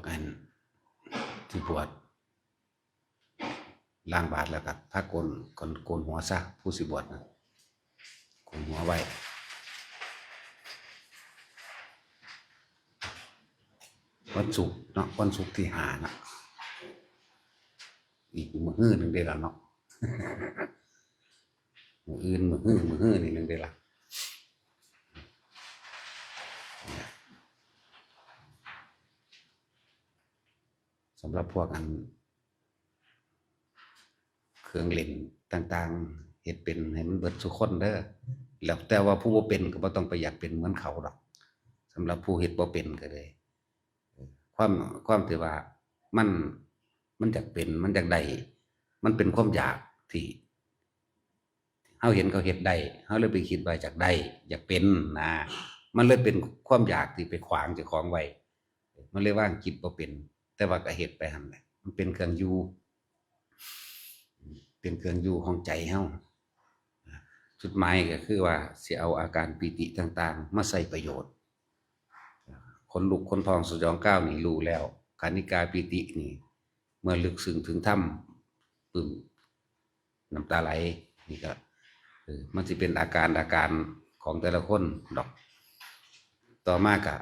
อันที่บวชล้างบาตรแล้วก็ถ้าโกนหัวซะผู้สิบวชนะโกนหัวไว้วันศุกร์เนาะวันศุกร์ที่5นะอีกมื้อหนึ่งได้ละเนาะมื้ออื่นมื้อนี่หนึ่งได้ละสำหรับพวกอันเครื่องเล่นต่างๆเฮ็ดเป็นให้มันเบิดทุกคนเด้อแล้วแต่ว่าผู้บ่เป็นก็บ่ต้องไปอยากเป็นเหมือนเขาหรอกสำหรับผู้เฮ็ดบ่เป็นก็เลยความที่ว่ามันมันอยากเป็นมันอยากได้มันเป็นความอยากที่เฮาเห็นเขาเฮ็ดได้เฮาเลยไปคิดว่าอยากได้อยากเป็นนะมันเลยเป็นความอยากที่ไปขวางเจ้าของไว้มันเลยว่างคิดบ่เป็นแต่ว่าก็เฮ็ดไปหั่นแหละมันเป็นเครื่องอยู่เป็นเครื่องอยู่ของใจเฮาจุดหมายก็คือว่าสิเอาอาการปีติต่างๆมาใช้ประโยชน์คนลุกคนพองสยองก้าวนี่รู้แล้วกานิกาปีตินี่เมื่อลึกซึ้งถึงถ้ำปึ้มน้ำตาไหลนี่ก็มันสิเป็นอาการของแต่ละคนดอกต่อมาก็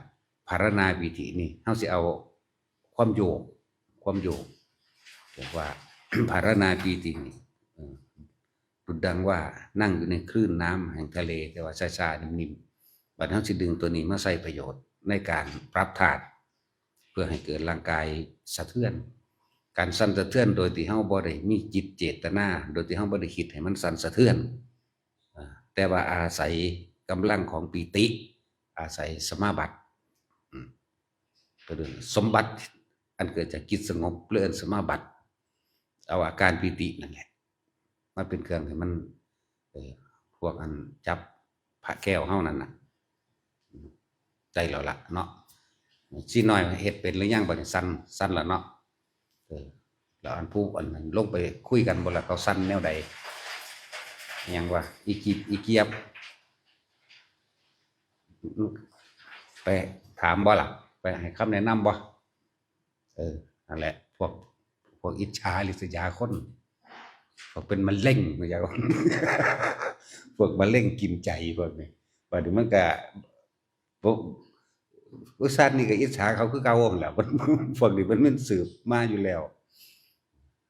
ภารณาปีตินี่เฮาสิเอาความโยกเรียกว่า ภารณาปีตินี่ดุจดังว่านั่งอยู่ในคลื่นน้ำแห่งทะเลแต่ว่าช้าๆนิ่มๆบัดเฮาสิดึงตัวนี้มาใช้ประโยชน์ในการปรับธาตุเพื่อให้เกิดร่างกายสะเทือนการสั่นสะเทือนโดยที่เฮาบ่ได้มีจิตเจตนาโดยที่เฮาบ่ได้คิดให้มันสั่นสะเทือนแต่ว่าอาศัยกำลังของปีติอาศัยสมาบัติก็คือสมบัติอันเกิดจากจิตสงบเลื่อนสมาบัติเอาอาการปีตินั่นแหละมันเป็นเครื่องให้มันพวกอันจับพระแก้วเฮานั่นน่ะใจเราละเนาะสิน้อยเฮ็ดเป็นหรือยังบ่นี่สั่นละเนาะแล้วอันผู้อันนั้นลงไปคุยกันบ่ล่ะเขาสั่นแนวใดหยังว่าอีเกียบไปถามบ่ล่ะไปให้คำแนะนำบ่นั่นแหละพวกอิจฉาริษยาคนพวกเป็นมะเร็งนะจ๊ะ พวกมะเร็งกินใจพวกนี้บัดนี้มันก็พวกอุตส่าห์นี่ก็อิจฉาเขาคือเก่าหั่นแหละพวกนี้มันสืบมาอยู่แล้ว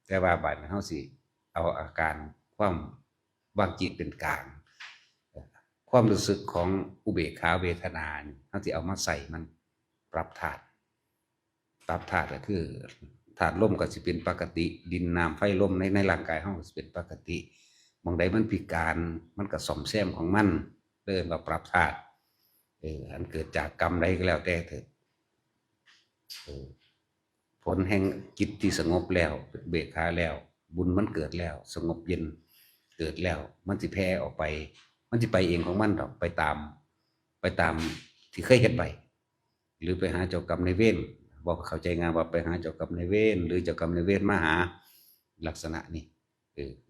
แต่ว่าบัดนี้เฮาสิเอาอาการความวางจิตเป็นกลางความรู้สึกของอุเบกขาเวทนาเฮาสิเอามาใส่มันปรับธาตุก็คือธาตุลมก็สิเป็นปกติดินน้ำไฟลมในร่างกายเฮาสิเป็นปกติบางใดมันพิการมันก็ซ่อมแซมของมันเอิ้นว่าปรับธาตุอันเกิดจากกรรมใดก็แล้วแต่เถิดผลแห่งจิตที่สงบแล้วเบกขาแล้วบุญมันเกิดแล้วสงบเย็นเกิดแล้วมันสิแผ่ออกไปมันสิไปเองของมันดอกไปตามที่เคยเฮ็ดไปหรือไปหาเจ้ากรรมนายเวรบอกเข้าใจงานว่าไปหาเจ้ากรรมนายเวรหรือเจ้ากรรมนายเวรมาหาลักษณะนี้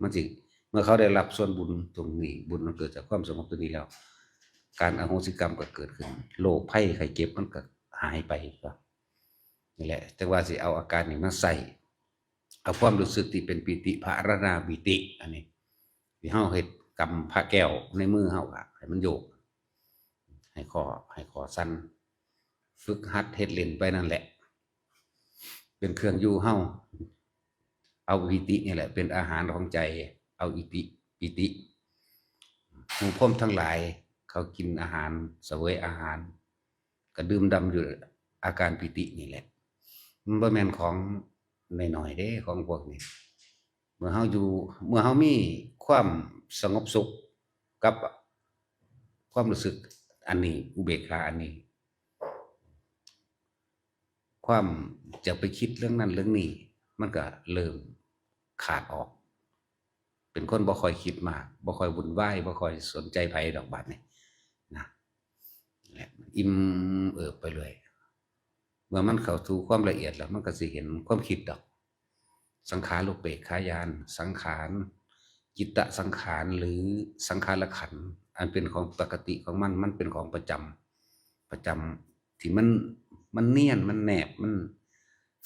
มันสิเมื่อเขาได้รับส่วนบุญตรงนี้บุญมันเกิดจากความสงบตัวนี้แล้วการอโหสิกรรมก็เกิดขึ้นโรคภัยไข้เจ็บมันก็หายไปก็นี่แหละแต่ว่าสิเอาอาการนี้มาใส่เอาความรู้สึกที่เป็นปิติภารณาปิติอันนี้ที่เฮาเฮ็ดกำพระแก้วในมือเฮาก็ให้มันโยกให้คอสั่นฝึกหัดเฮ็ดเล่นไปนั่นแหละเป็นเครื่องอยู่เฮาเอาปิตินี่แหละเป็นอาหารของใจเอาปิติหมู่พรหมทั้งหลายเขากินอาหารเสวยอาหารก็ดื่มด่ำอยู่อาการปิตินี่แหละมันบ่แม่นของน้อยๆเด้ของพวกนี้เมื่อเฮามีความสงบสุขกับความรู้สึกอันนี้อุเบกขาอันนี้ความจะไปคิดเรื่องนั้นเรื่องนี้มันก็เริ่มขาดออกเป็นคนบ่ค่อยคิดมากบ่ค่อยวุ่นวายบ่ค่อยสนใจไผดอกบัดนี้นะแหละอิ่มไปเลยเมื่อมันเข้าสู่ความละเอียดแล้วมันก็สิเห็นความคิดดอกสังขารอุเบกขายานสังขารจิตตสังขารหรือสังขารขันธ์อันเป็นของปกติของมันเป็นของประจำที่มันเนียนมันแนบ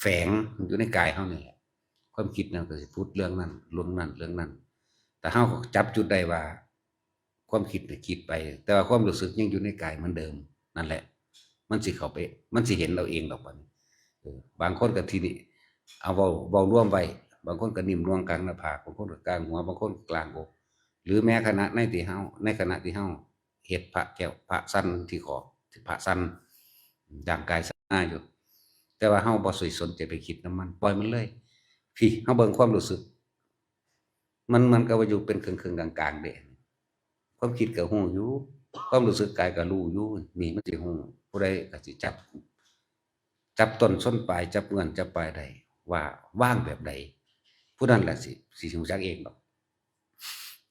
แฝงอยู่ในกายเฮานี่แหละความคิดนั่นก็สิพูดเรื่องนั้นเรื่องนั้นเรื่องนั้นแต่เฮาก็จับจุดได้ว่าความคิดเนี่ยคิดไป แต่ว่าความรู้สึกยังอยู่ในกายเหมือนเดิมนั่นแหละมันสิเข้าไปมันสิเห็นเราเองดอกบัดนี้บางคนก็ทีนี้เอาเว้าร่วมไว้บางคนก็นิ่มนวลกลางหน้าผากบางคนก็กลางหัวบางคนกลางอกหรือแม้ขณะในขณะที่เฮาเฮ็ดพระแก้วพระสั้นที่คอพระสั้นร่างกายสั่นอยู่แต่ว่าเฮาบ่สนใจไปคิดนํมันปล่อยมันเลยพี่เฮาเบิ่งความรู้สึกมันก็ว่าอยู่เป็นครึ่งๆกลางๆเด้ความคิดก็ฮู้อยู่ความรู้สึกกายก็รู้อยู่นี่มันสิฮู้ผู้ใดก็สิจับต้นชนปลายจับเงินจับปลายได้ว่าว่างแบบใดผู้นั้นแหละสิรู้จักเองดอก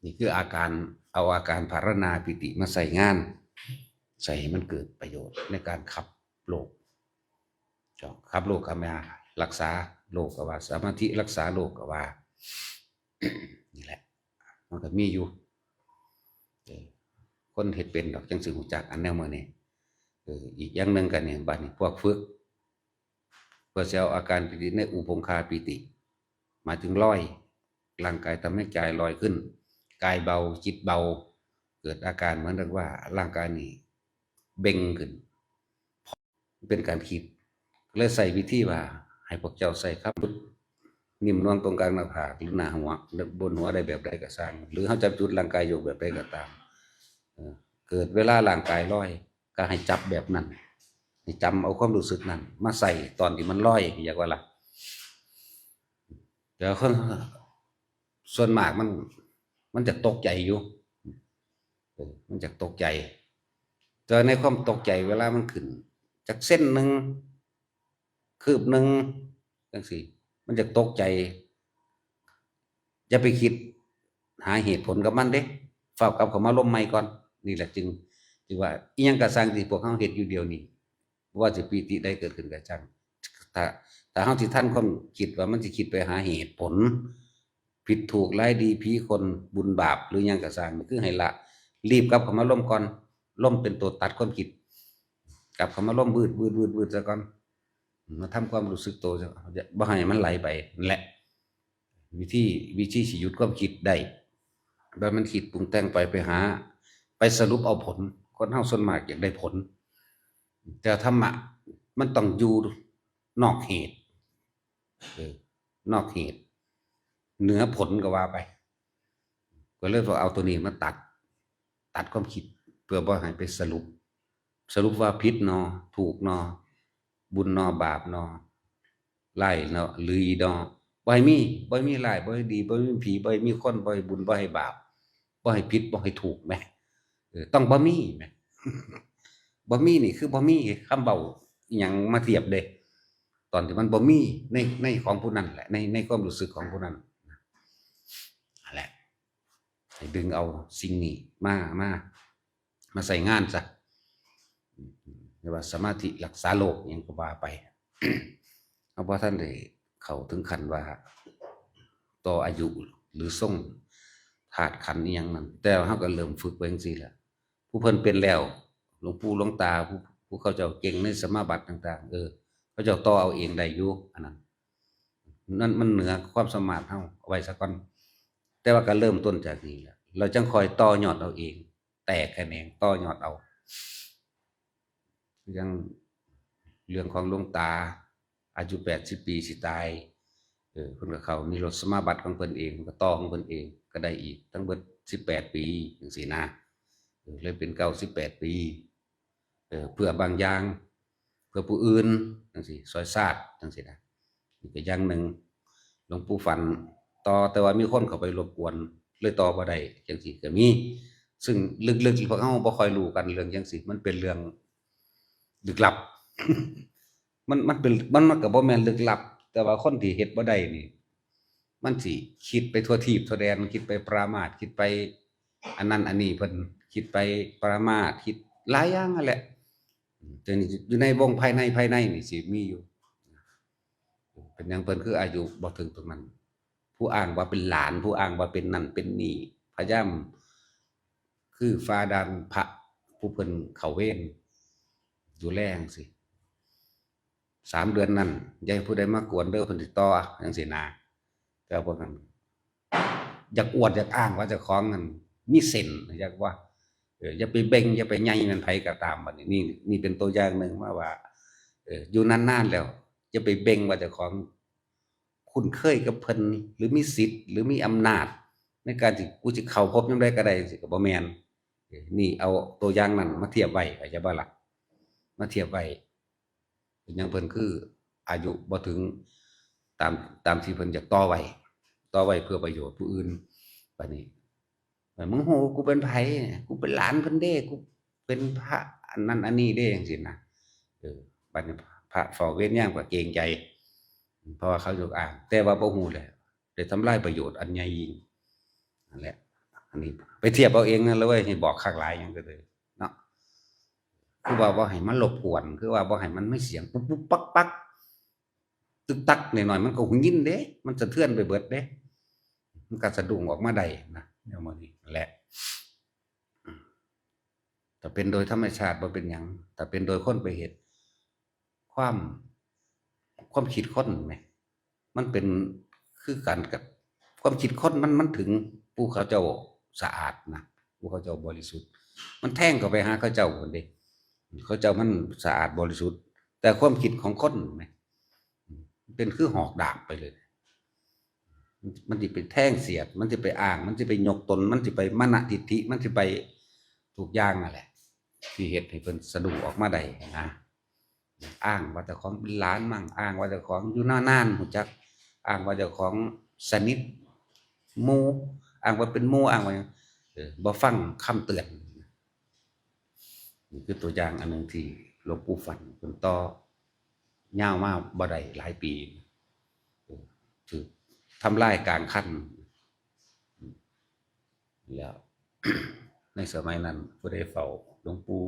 นี่คืออาการเอาอาการภารนาปิติมาใส่งานใส่ให้มันเกิดประโยชน์ในการขับโลกขับโลกก็มารักษาโลกก็ว่าสมาธิรักษาโลกก็ว่านี่แหละมันก็มีอยู่คนเฮ็ดเป็นดอกจังสิรู้จักอันแนวมื้อนี้อีกอย่างหนึ่งก็เนี่ยบัดนี้พวกฝึกเพื่อจะเอาอาการปิติในอุปงคาปิติหมายถึงลอยร่างกายทำให้ใจลอยขึ้นกายเบาจิตเบาเกิดอาการเหมือนกับว่าร่างกายนี่เบ่งขึ้นเป็นการคิดเลยใส่วิธีว่าให้พวกเจ้าใส่ครับนิ่มนวลตรงกลางหน้าผากหรือหน้าหัวบนหัวได้แบบใดก็สร้างหรือเขาจับจุดร่างกายอยู่แบบใดก็ตามเกิดเวลาร่างกายลอยก็ให้จับแบบนั้นให้จำเอาความรู้สึกนั้นมาใส่ตอนที่มันลอยอยากว่าล่ะเดี๋ยวคนส่วนมากมันจะตกใจอยู่มันจะตกใจแต่ในความตกใจเวลามันขึ้นจากเส้นหนึ่งคืบหนึ่งจังซี่มันจะตกใจอย่าไปคิดหาเหตุผลกับมันเด้ฝากกลับเข้ามาลมใหม่ก่อนนี่แหละจึงว่าอีหยังก็สร้างที่พวกเฮาเฮ็ดอยู่เดียวนี้ว่าสิปิติได้เกิดขึ้นก็ช่างถ้าเฮาสิทันความคิดว่ามันสิคิดไปหาเหตุผลผิดถูกร้ายดีผีคนบุญบาปหรือหยังก็สร้างคือให้ละรีบกลับเข้ามาลมก่อนลมเป็นตัวตัดความคิดกลับเข้ามาลมวืดซะก่อนมาทำความรู้สึกตัวบ่ให้มันไหลไปนั่นแหละวิธีสิหยุดความคิดได้บ่มันคิดปรุงแต่งไปหาไปสรุปเอาผลคนเฮาส่วนมากอยากได้ผลแต่ธรรมะมันต้องอยู่นอกเหตุนอกเหตุเหนือผลก็ว่าไปก็เลยเอาตัวนี้มาตัดความคิดเพื่อบ่ให้ไปสรุปว่าผิดเนาะถูกเนาะบุญเนาะบาปเนาะร้ายเนาะหรืออีดอบ่ให้มีร้ายบ่ให้ดีบ่ให้มีผีบ่ให้มีคนบ่ให้บุญบ่ให้บาปบ่ให้ผิดบ่ให้ถูกแหมต้องบ่มีแหมบ่มีนี่คือบ่มีคำเว้าอิหยังมาเทียบเด้ตอนที่มันบ่มีในของผู้นั้นแหละในความรู้สึกของผู้นั้นนั่นแหละให้ดึงเอาสิ่งนี้มาใส่งานซะเรียกว่าสมาธิรักษาโลกหยังก็ว่าไปเอาบ่ทันได้เข้าถึงขั้นว่าต่ออายุหรือทรงธาตุขันธ์อิหยังนั้นแต่เฮาก็เริ่มฝึกไปจังซี่แหละผู้เพิ่นเป็นแล้วหลวงปู่หลวงตาผู้เขาเจ้าเก่งในสมาบัติต่างๆเขาเจ้าต่อเอาเองได้อยู่อันนั้นนั่นมันเหนือความสามารถเฮาเอาไว้ซะก่อนแต่ว่าก็เริ่มต้นจากนี้แหละเราจังค่อยต่อยอดเอาเองแตกแขนงต่อยอดเอาอย่างเรื่องของหลวงตาอายุ80ปีสิตายเพิ่นก็เข้านิโรธสมาบัติของเพิ่นเองก็ต่อของเพิ่นเองก็ได้อีกทั้งเบิด18ปีจังซี่นะเลยเป็น98ปีเพื่อบางอย่างเพื่อผู้อื่นจังซี่ซอยซาดจังซี่นะนี่ก็อย่างหนึ่งหลวงปู่ฟันต่อแต่ว่ามีคนเข้าไปรบกวนเลยต่อบ่ได้จังซี่ก็มีซึ่งลึกๆพวกเฮาบ่ค่อยรู้กันเรื่องจังซี่มันเป็นเรื่องลึกลับ มันเป็นมันก็บ่แม่นลึกลับแต่ว่าคนที่เฮ็ดบ่ได้นี่มันสิคิดไปทั่วทีปทั่วแดนคิดไปปรามาสคิดไปอันนั้นอันนี้เพิ่นคิดไปปรามาสคิดหลายอย่างนั่นแหละแต่นี่อยู่ในวงภายในนี่สิมีอยู่เป็นหยังเพิ่นคืออายุบ่ถึงตรงนั้นผู้อ้างว่าเป็นหลานผู้อ้างว่าเป็นนั่นเป็นนี่พยายามคือฝ่าด่านพระผู้เพิ่นเข้าเวรดูแลจังซี่ 3 เดือนนั้นอย่าให้ผู้ใดมากวนเด้อเพิ่นสิต่อจังซี่นะแต่พวกนั้นอยากอวดอยากอ้างว่าเจ้าของนั้นมีเส้นอยากว่าอย่าไปเบ่งอย่าไปใหญ่แม่นไผก็ตามบัดนี้นี่เป็นตัวอย่างหนึ่งว่าอยู่นานๆแล้วอย่าไปเบ่งว่าเจ้าของคุ้นเคยกับเพิ่นหรือมีสิทธิ์หรือมีอำนาจในการที่กูสิเข้าพบยามใดก็ได้จังซี่ก็บ่แม่นนี่เอาตัวอย่างนั้นมาเทียบไว้เข้าใจบ่ล่ะมาเทียบไว้อย่างเพิ่นคืออายุบ่ถึงตามที่เพิ่นอยากต่อไว้เพื่อประโยชน์ผู้อื่นบัดนี้มึงฮู้กูเป็นไผกูเป็นหลานเพิ่นเด้กูเป็นพระอันนั้นอันนี้เด้จังซี่นะบัดนี้พระเฝ้าเวรยามก็เกรงใจเพราะว่าเขายกอ้างแต่ว่าบ่ฮู้แหละได้ทำลายประโยชน์อันใหญ่ยิ่งนั่นแหละอันนี้ไปเทียบเอาเองนั่นเลยเว้ยให้บอกคักหลายหยังก็เลยเนาะคือว่าบ่ให้มันรบกวนคือว่าบ่ให้มันมีเสียงปุ๊บๆปักๆตึกตักหน่อยๆมันก็หูยินเด้มันสะเทือนไปเบิดเด้มันก็สะดุ้งออกมาได้นะแนวมื้อนี้นั่นแหละถ้าเป็นโดยธรรมชาติบ่เป็นหยังถ้าเป็นโดยคนไปเฮ็ดความคิดคนแหมมันเป็นคือกันกับความคิดคนมันถึงผู้เขาเจ้าสะอาดนะผู้เขาเจ้าบริสุทธิ์มันแท่งเข้าไปหาเขาเจ้าพุ่นเด้เขาเจ้ามันสะอาดบริสุทธิ์แต่ความคิดของคนแหมมันเป็นคือหอกดาบไปเลยมันสิไปแท่งเสียดมันสิไปอ้างมันสิไปยกตนมันสิไปมานะทิฏฐิมันสิไปทุกอย่างนั่นแหละที่เฮ็ดให้เพิ่นสะดุ้งออกมาได้นะอ้างว่าเจ้าของเป็นหลานมั่งอ้างว่าเจ้าของอยู่นานๆรู้จักอ้างว่าเจ้าของสนิทหมู่อ้างว่าเป็นหมู่อ้างว่าบ่ฟังคำเตือนนี่คือตัวอย่างอันหนึ่งที่หลวงปู่ฟันเพิ่นต่อยาวมาบ่ได้หลายปีถูกทำลายกลางคันแล้ว ในสมัยนั้นผู้ใดเฝ้าหลวงปู่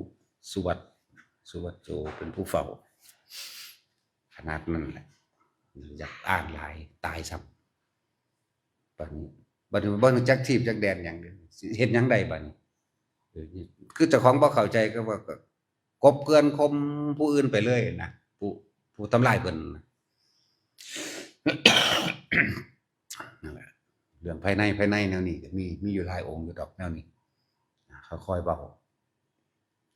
สุวัตโจเป็นผู้เฝ้าขนาดนั้นแหละอยากอ่านหลายตายซ้ำบัดนี้บ่รู้จักทีบจักแดนหยังเฮ็ดหยังได้บัดนี้คือเจ้าของบ่เข้าใจก็ว่ากบเกลื่อนข่มผู้อื่นไปเลยนะผู้ทำลายเพิ่นนั่นแหละเรื่องภายในแนวนี้ก็มีอยู่หลายองค์อยู่ดอกแนวนี้ค่อยๆเว้า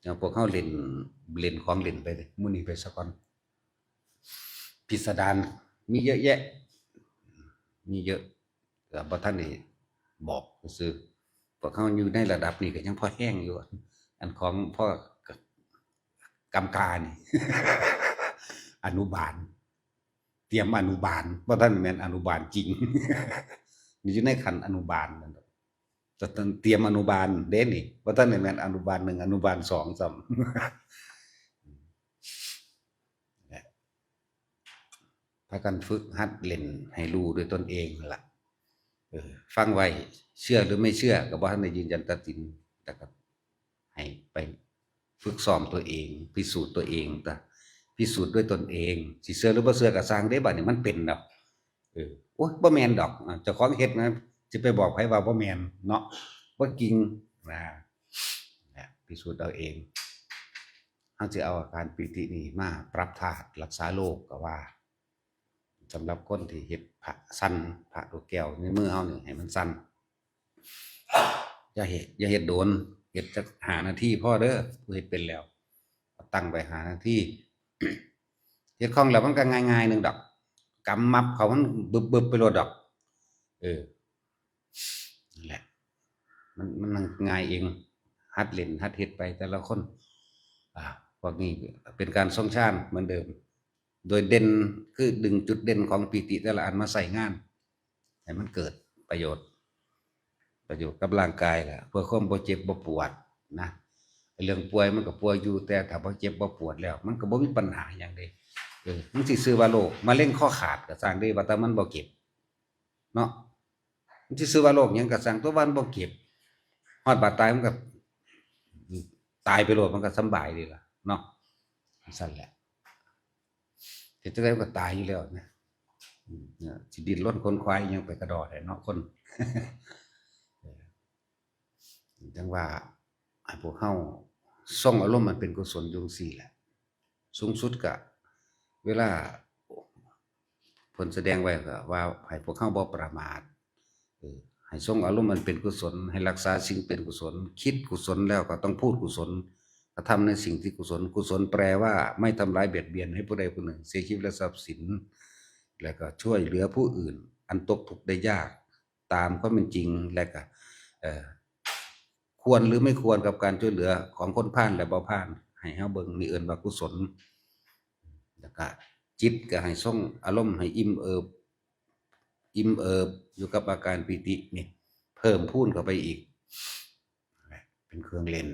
อย่างพวกเฮาเล่นของเล่นไปมื้อนี้ไปซะก่อนพิสดารมีเยอะแยะมีเยอะก็บ่ทันได้บอกซื่อพวกเฮาอยู่ในระดับนี้ก็ยังพอแห้งอยู่อันของพ่อกำกานี่ อนุบาลเตรียมอนุบาลบ่ทันแม่นอนุบาลจริง นี่อยู่ในขั้นอนุบาลนั่นดอกแต่ต้องเตรียมอนุบาลเด้นี่บ่ทันได้แม่นอนุบาล1อนุบาล2ซ้ำ พากันฝึกหัดเล่นให้รู้ด้วยตนเองนั่นล่ะฟังไว้เชื่อหรือไม่เชื่อก็บ่ทันได้ยืนยันตัดสินแต่ก็ให้ไปฝึกซ้อมตัวเองพิสูจน์ตัวเองซะพิสูจน์ด้วยตนเองสิเชื่อหรือบ่เชื่อก็สร้างเด้บัดนี้มันเป็นดอกโอ๊ยบ่แม่นดอกเจ้าของเฮ็ดนะสิไปบอกไผว่าบ่แม่นเนาะบ่จริงนะพิสูจน์เอาเองเฮาสิเอาอาการปิตินี่มาปรับธาตุรักษาโรคก็ว่าสำหรับคนที่เฮ็ดพระสั่นพระลูกแก้วในมือเฮานี่ให้มันสั่นอย่าเฮ็ดโดนเฮ็ดจัก5นาทีพอเด้อผู้เฮ็ดเป็นแล้วตั้งไว้5นาทีเฮ็ดคล่องแล้วมันก็ง่ายๆหนึงดอกกำมับเขามันบึบๆไปโลดดอกนั่นแหละมันง่ายเองหัดเล่นหัดเฮ็ดไปแต่ละคนพวกนี้เป็นการทรงฌานเหมือนเดิมโดยเด่นคือดึงจุดเด่นของปิติแต่ละอันมาใส่งานให้มันเกิดประโยชน์กับร่างกายแหละเพื่อความบ่เจ็บบ่ปวดนะเรื่องป่วยมันก็ป่วยอยู่แต่ถ้าบ่เจ็บบ่ปวดแล้วมันก็บ่มีปัญหาหยังเดะมันสิซื้อว่าโรคมะเร็งข้อขาดก็สร้างได้ว่าแต่มันบ่เก็บเนาะมันสิซื้อว่าโรคหยังก็สร้างตัวมันบ่เก็บฮอดบาดตายมันก็ตายไปโลดมันก็สำบายดีล่ะเนาะซั่นแหละเฮ็ดจังได๋มันก็ตายอยู่แล้วนะสิดิ้นรนขนขวายอิหยังไปกระดอได้เนาะคน จังว่าให้พวกเฮาทรงอารมณ์มันเป็นกุศลอยู่จังซี่แหละสูงสุดก็ เวลาผลแสดงไว้ก็ว่าให้พวกเขาบ่ประมาทให้ทรงอารมณ์มันเป็นกุศลให้รักษาสิ่งเป็นกุศลคิดกุศลแล้วก็ต้องพูดกุศลกระทำในสิ่งที่กุศลกุศลแปลว่าไม่ทำร้ายเบียดเบียนให้ผู้ใดผู้หนึ่งเสียชีวิตและทรัพย์สินแล้วก็ช่วยเหลือผู้อื่นอันตกทุกข์ได้ยากตามความเป็นจริงและก็ควรหรือไม่ควรกับการช่วยเหลือของคนพาลและบ่พาลให้เฮาเบิ่งนี่เอิ้นว่ากุศลแล้วก็จิตก็ให้ทรงอารมณ์ให้อิ่มเอิบอยู่กับอาการปิตินี่เพิ่มพูนเข้าไปอีกเป็นเครื่องเล่น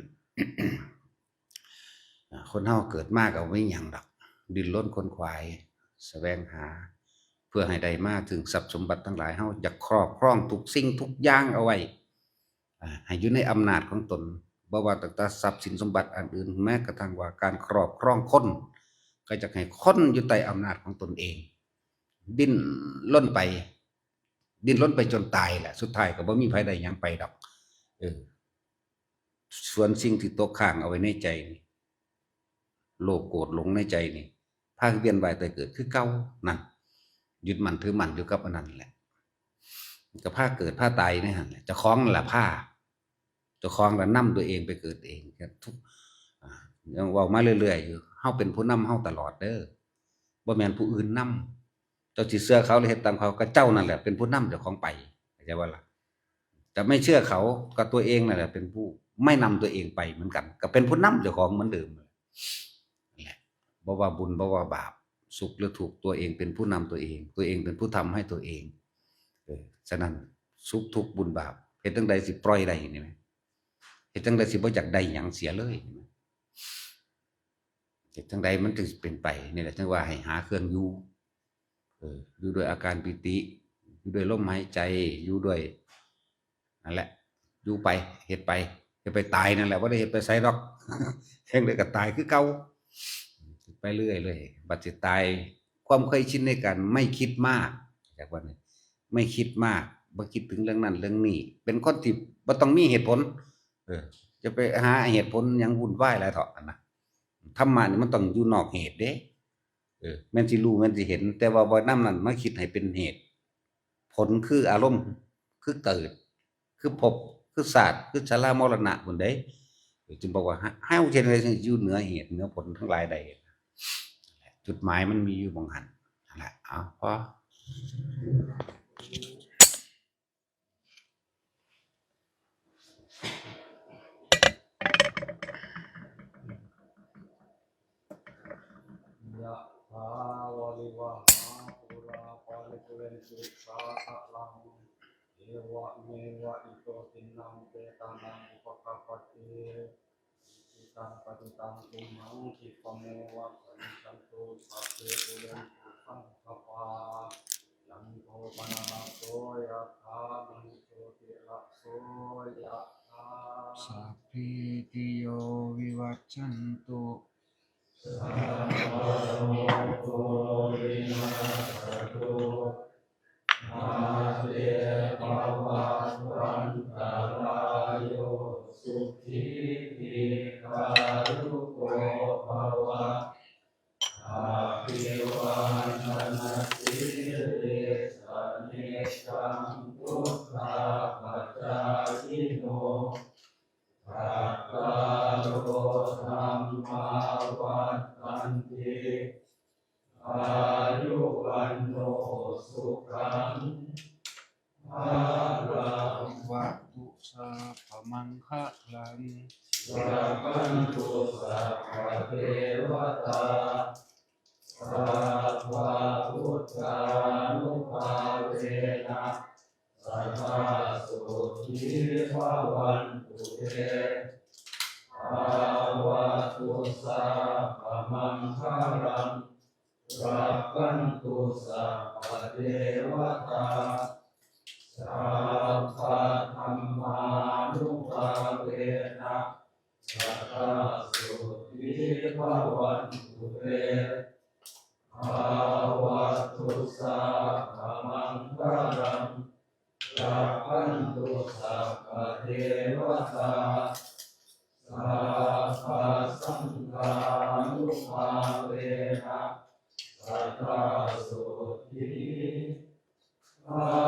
คนเฮาเกิดมาก็ไม่หยังดอกดิ้นรนค้นขวายแสวงหาเพื่อให้ได้มาถึงทรัพย์สมบัติทั้งหลายเฮาอยากครอบครองทุกสิ่งทุกอย่างเอาไว้ให้อยู่ในอำนาจของตนบ่ว่าตั้งแต่ทรัพย์สินสมบัติอันอื่นแม้กระทั่งว่าการครอบครองคนก็จะให้คนอยู่ใต้อำนาจของตนเองดิ้นรนไปจนตายแหละสุดท้ายก็บ่มีไผได้หยังไปดอกส่วนสิ่งที่ตกค้างเอาไว้ในใจนี่โลภโกรธหลงในใจนี่พาเวียนว่ายตายเกิดคือเก่านั่นยึดมั่นถือมั่นอยู่กับอันนั้นแหละก็พาเกิดพาตายนี่หั่นแหละเจ้าของล่ะพาเจ้าของล่ะนำตัวเองไปเกิดเองทุกยังเว้ามาเรื่อยๆอยู่เฮาเป็นผู้นำเฮาตลอดเด้อบ่แม่นผู้อื่นนำเจ้าสิเชื่อเขาหรือเฮ็ดตามเขาก็เจ้านั่นแหละเป็นผู้นำเจ้าของไปเข้าใจบ่ล่ะจะไม่เชื่อเขาก็ตัวเองนั่นแหละเป็นผู้ไม่นำตัวเองไปเหมือนกันก็เป็นผู้นำเจ้าของเหมือนเดิมนั่นแหละบ่ว่าบุญบ่ว่าบาปสุขหรือทุกข์ตัวเองเป็นผู้นำตัวเองเป็นผู้ทำให้ตัวเองฉะนั้นสุขทุกข์บุญบาปเฮ็ดจังใดสิปล่อยได้นี่แหมเฮ็ดจังใดสิบ่อยากได้หยังเสียเลยเฮ็ดจังใดมันถึงเป็นไปนี่แหละจังว่าให้หาเครื่องอยู่อยู่ด้วยอาการปิติอยู่ด้วยลมหายใจอยู่ด้วยนั่นแหละอยู่ไปเฮ็ดไปจะไปตายนั่นแหละบ่ได้เฮ็ดไปไสดอกแฮ่งได้ก็ตายคือเก่าไปเรื่อยเลยบัดสิตายความเคยชินในการไม่คิดมากจากว่านี้ไม่คิดมากบ่คิดถึงเรื่องนั้นเรื่องนี้เป็นคนที่บ่ต้องมีเหตุผลจะไปหาเหตุผลหยังวุ่นวายหลายเถาะนะธรรมะนี่มันต้องอยู่นอกเหตุเด้แม่นสิรู้แม่นสิเห็นแต่ว่าบ่นำนั้นมาคิดให้เป็นเหตุผลคืออารมณ์คือเกิดคือภพคือศาสตร์คือชรามรณะพุ่นเด้จึงบอกว่าเฮาเฮ็ดจั่งใดอยู่เหนือเหตุเหนือผลทั้งหลายใดจุดหมายมันมีอยู่หม้องหั้นนั่นแหละเอาพอยะถาวะริวหาปุราปาริปุเรนติสาคลังเอวะเมวะอิโตตินังเปตานังอุปกัปปติอิตังปฏิตังตุมหังคิปะเมวะสันตันตุสัพเพปุเรนตุสังฆปายันโทปนะระโสยะถามณิโชติระโสยะถาสัพพิติโยวิวัชชันตุสัพพะโรโควินาศตุมาเตภวัตวันตรายโยสุขีทีขายุโกภวะอาภิวาทนาสิริสเนจังพุทธาปัจจายโนสัพพะโลธัมมาวัฏฏันติอายุวันโนสุขังภาลังวัตถุสัพพมังคะลังสัพพันตุสัพพะเทวตาสัพพะพุทธานุภาเวนะสัทธาสุขีภวันตุเตภาวะตุสัพพมังคะลังรักขันตุสัพพะเทวตาสัพพะธัมมานุภาเวนะสัทธาสุขีภวันตุเตภาวะตุสัพพมังคะลังรักขันตุสัพพะเทวตาสัพพะสังฆานุภาเวนะสั ตราสุทธิภา